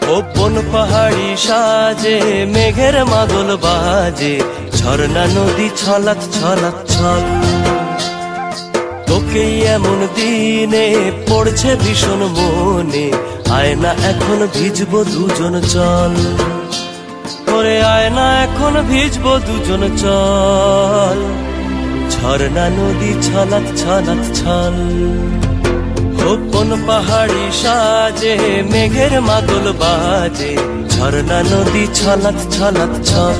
Open পাহাড়ি সাজে মেঘের মাদল বাজে, ঝর্ণা নদী ছলাৎ ছলাৎ ছল। তোকেই এমন দিনে পড়ছে ভীষণ মনে, আয়না এখন ভিজবো দুজন চল। ওরে আয়না এখন ভিজবো দুজন চল, ঝর্ণা নদী ছলাৎ ছলাৎ ছল। ওপন পাহাড়ি সাজে মেঘের মাদল বাজে, ঝর্ণা নদী ছলাৎ ছলাৎ ছল।